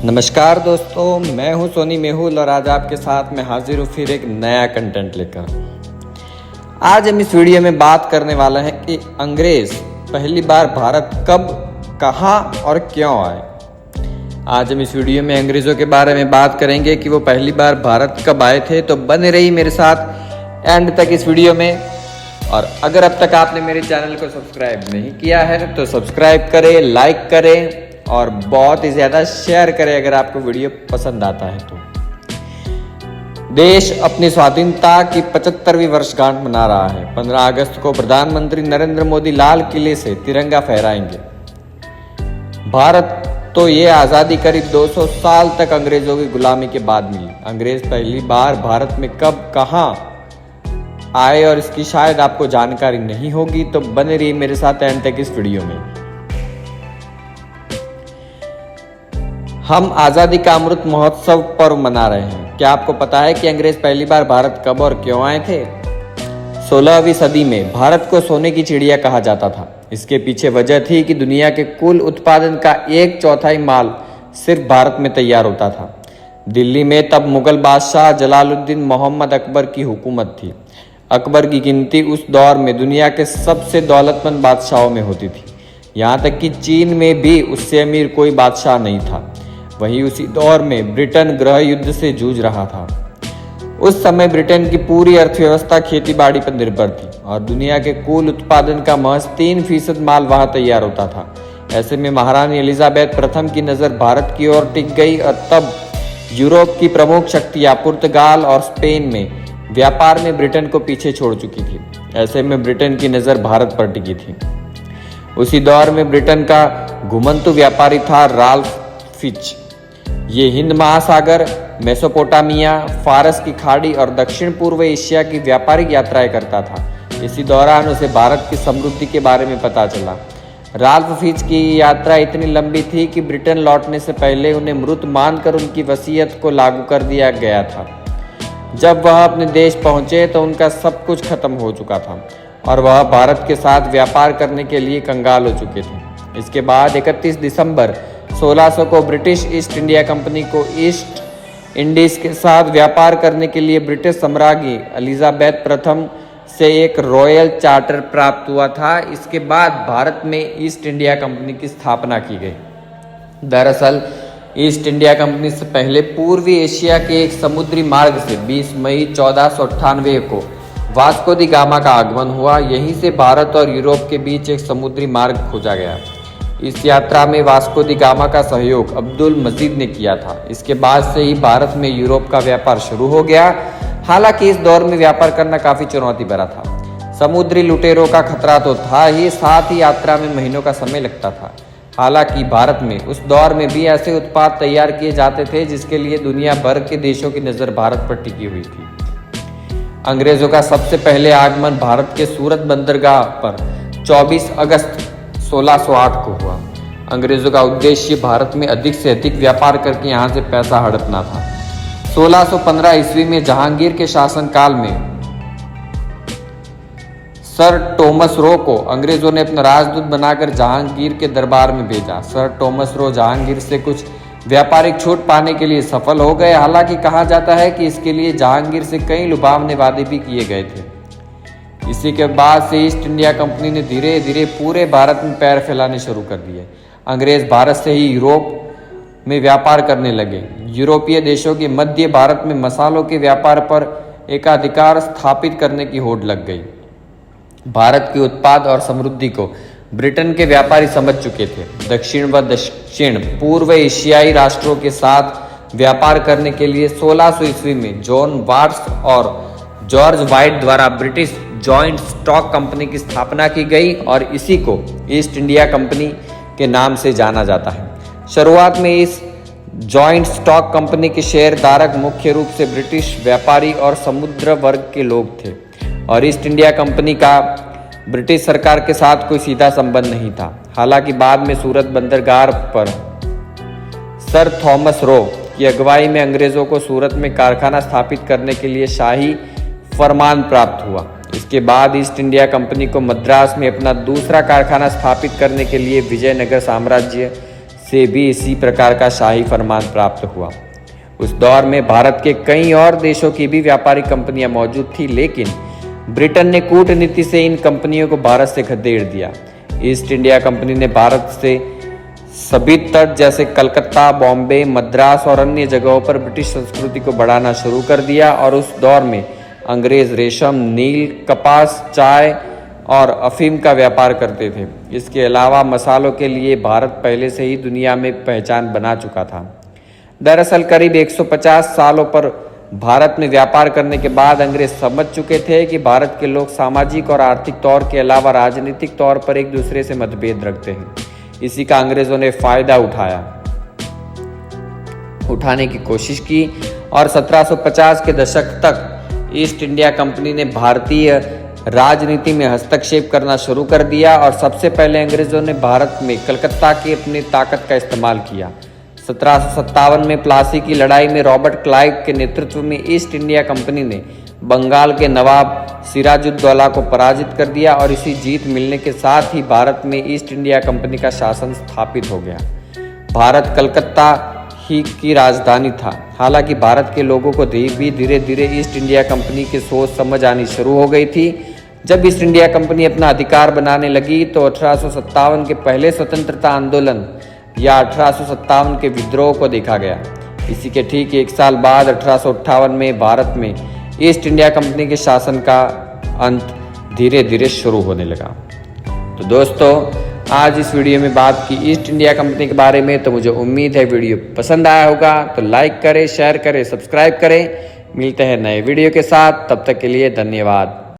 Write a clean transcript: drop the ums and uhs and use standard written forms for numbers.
नमस्कार दोस्तों, मैं हूं सोनी मेहुल और आज आपके साथ मैं हाजिर हूं फिर एक नया कंटेंट लेकर। आज हम इस वीडियो में बात करने वाले हैं कि अंग्रेज पहली बार भारत कब, कहां और क्यों आए। आज हम इस वीडियो में अंग्रेजों के बारे में बात करेंगे कि वो पहली बार भारत कब आए थे। तो बने रही मेरे साथ एंड तक इस वीडियो में। और अगर अब तक आपने मेरे चैनल को सब्सक्राइब नहीं किया है तो सब्सक्राइब करें, लाइक करें और बहुत ही ज़्यादा शेयर करें अगर आपको वीडियो पसंद आता है तो। देश अपनी स्वाधीनता की 75वीं वर्षगांठ मना रहा है। 15 अगस्त को प्रधानमंत्री नरेंद्र मोदी लाल किले से तिरंगा फहराएंगे। भारत तो ये आज़ादी करीब 200 साल तक अंग्रेजों की गुलामी के बाद मिली। अंग्रेज पहली बार भारत में कब, कहां आए और इसकी शायद आपको जानकारी नहीं होगी, तो बने रहिए मेरे साथ एंड तक इस वीडियो में। हम आज़ादी का अमृत महोत्सव पर्व मना रहे हैं। क्या आपको पता है कि अंग्रेज पहली बार भारत कब और क्यों आए थे? 16वीं सदी में भारत को सोने की चिड़िया कहा जाता था। इसके पीछे वजह थी कि दुनिया के कुल उत्पादन का 1/4 माल सिर्फ भारत में तैयार होता था। दिल्ली में तब मुगल बादशाह जलालुद्दीन मोहम्मद अकबर की हुकूमत थी। अकबर की गिनती उस दौर में दुनिया के सबसे दौलतमंद बादशाहों में होती थी। यहाँ तक कि चीन में भी उससे अमीर कोई बादशाह नहीं था। वहीं उसी दौर में ब्रिटेन गृह युद्ध से जूझ रहा था। उस समय ब्रिटेन की पूरी अर्थव्यवस्था खेतीबाड़ी पर निर्भर थी और दुनिया के कुल उत्पादन का महज 3% माल वहां तैयार होता था। ऐसे में महारानी एलिजाबेथ प्रथम की नज़र भारत की ओर टिक गई और तब यूरोप की प्रमुख शक्तियां पुर्तगाल और स्पेन में व्यापार में ब्रिटेन को पीछे छोड़ चुकी थी। ऐसे में ब्रिटेन की नज़र भारत पर टिकी थी। उसी दौर में ब्रिटेन का घुमंतु व्यापारी था राल्फ फिच। ये हिंद महासागर, मेसोपोटामिया, फारस की खाड़ी और दक्षिण पूर्व एशिया की व्यापारिक यात्राएं करता था। इसी दौरान उसे भारत की समृद्धि के बारे में पता चला। राल्फ फिच की यात्रा इतनी लंबी थी कि ब्रिटेन लौटने से पहले उन्हें मृत मानकर उनकी वसीयत को लागू कर दिया गया था। जब वह अपने देश पहुंचे तो उनका सब कुछ खत्म हो चुका था और वह भारत के साथ व्यापार करने के लिए कंगाल हो चुके थे। इसके बाद 31 दिसंबर 1600 को ब्रिटिश ईस्ट इंडिया कंपनी को ईस्ट इंडीज के साथ व्यापार करने के लिए ब्रिटिश सम्राज्ञी एलिजाबेथ प्रथम से एक रॉयल चार्टर प्राप्त हुआ था। इसके बाद भारत में ईस्ट इंडिया कंपनी की स्थापना की गई। दरअसल ईस्ट इंडिया कंपनी से पहले पूर्वी एशिया के एक समुद्री मार्ग से 20 मई 1498 को वास्को दी गामा का आगमन हुआ। यहीं से भारत और यूरोप के बीच एक समुद्री मार्ग खोजा गया। इस यात्रा में वास्को दी गामा का सहयोग अब्दुल मजीद ने किया था। इसके बाद से ही भारत में यूरोप का व्यापार शुरू हो गया। हालांकि इस दौर में व्यापार करना काफी चुनौती भरा था। समुद्री लुटेरों का खतरा तो था ही, साथ ही यात्रा में महीनों का समय लगता था। हालांकि भारत में उस दौर में भी ऐसे उत्पाद तैयार किए जाते थे जिसके लिए दुनिया भर के देशों की नज़र भारत पर टिकी हुई थी। अंग्रेजों का सबसे पहले आगमन भारत के सूरत बंदरगाह पर 24 अगस्त 1608 को हुआ। अंग्रेजों का उद्देश्य भारत में अधिक से अधिक व्यापार करके यहाँ से पैसा हड़पना था। 1615 ईस्वी में जहांगीर के शासनकाल में सर टॉमस रो को अंग्रेजों ने अपना राजदूत बनाकर जहांगीर के दरबार में भेजा। सर टॉमस रो जहांगीर से कुछ व्यापारिक छूट पाने के लिए सफल हो गए। हालांकि कहा जाता है कि इसके लिए जहांगीर से कई लुभावने वादे भी किए गए थे। इसी के बाद से ईस्ट इंडिया कंपनी ने धीरे धीरे पूरे भारत में पैर फैलाने शुरू कर दिए। अंग्रेज भारत से ही यूरोप में व्यापार करने लगे। यूरोपीय देशों के मध्य भारत में मसालों के व्यापार पर एकाधिकार स्थापित करने की होड़ लग गई। भारत के उत्पाद और समृद्धि को ब्रिटेन के व्यापारी समझ चुके थे। दक्षिण व दक्षिण पूर्व एशियाई राष्ट्रों के साथ व्यापार करने के लिए 1600 ईस्वी में जॉन वाट्स और जॉर्ज वाइट द्वारा ब्रिटिश जॉइंट स्टॉक कंपनी की स्थापना की गई और इसी को ईस्ट इंडिया कंपनी के नाम से जाना जाता है। शुरुआत में इस जॉइंट स्टॉक कंपनी के शेयरधारक मुख्य रूप से ब्रिटिश व्यापारी और समुद्र वर्ग के लोग थे और ईस्ट इंडिया कंपनी का ब्रिटिश सरकार के साथ कोई सीधा संबंध नहीं था। हालांकि बाद में सूरत बंदरगाह पर सर थॉमस रो की अगुवाई में अंग्रेजों को सूरत में कारखाना स्थापित करने के लिए शाही फरमान प्राप्त हुआ। इसके बाद ईस्ट इंडिया कंपनी को मद्रास में अपना दूसरा कारखाना स्थापित करने के लिए विजयनगर साम्राज्य से भी इसी प्रकार का शाही फरमान प्राप्त हुआ। उस दौर में भारत के कई और देशों की भी व्यापारिक कंपनियां मौजूद थी, लेकिन ब्रिटेन ने कूटनीति से इन कंपनियों को भारत से खदेड़ दिया। ईस्ट इंडिया कंपनी ने भारत से सभी तट जैसे कलकत्ता, बॉम्बे, मद्रास और अन्य जगहों पर ब्रिटिश संस्कृति को बढ़ाना शुरू कर दिया और उस दौर में अंग्रेज रेशम, नील, कपास, चाय और अफीम का व्यापार करते थे। इसके अलावा मसालों के लिए भारत पहले से ही दुनिया में पहचान बना चुका था। दरअसल करीब 150 सालों पर भारत में व्यापार करने के बाद अंग्रेज समझ चुके थे कि भारत के लोग सामाजिक और आर्थिक तौर के अलावा राजनीतिक तौर पर एक दूसरे से मतभेद रखते हैं। इसी का अंग्रेजों ने फायदा उठाने की कोशिश की और 1750 के दशक तक ईस्ट इंडिया कंपनी ने भारतीय राजनीति में हस्तक्षेप करना शुरू कर दिया और सबसे पहले अंग्रेजों ने भारत में कलकत्ता की अपनी ताकत का इस्तेमाल किया। 1757 में प्लासी की लड़ाई में रॉबर्ट क्लाइव के नेतृत्व में ईस्ट इंडिया कंपनी ने बंगाल के नवाब सिराजुद्दौला को पराजित कर दिया और इसी जीत मिलने के साथ ही भारत में ईस्ट इंडिया कंपनी का शासन स्थापित हो गया। भारत कलकत्ता ही की राजधानी था। हालांकि भारत के लोगों को भी धीरे धीरे ईस्ट इंडिया कंपनी की सोच समझ आनी शुरू हो गई थी। जब ईस्ट इंडिया कंपनी अपना अधिकार बनाने लगी तो 1857 के पहले स्वतंत्रता आंदोलन या 1857 के विद्रोह को देखा गया। इसी के ठीक एक साल बाद 1858 में भारत में ईस्ट इंडिया कंपनी के शासन का अंत धीरे धीरे शुरू होने लगा। तो दोस्तों, आज इस वीडियो में बात की ईस्ट इंडिया कंपनी के बारे में। तो मुझे उम्मीद है वीडियो पसंद आया होगा, तो लाइक करें, शेयर करें, सब्सक्राइब करें। मिलते हैं नए वीडियो के साथ, तब तक के लिए धन्यवाद।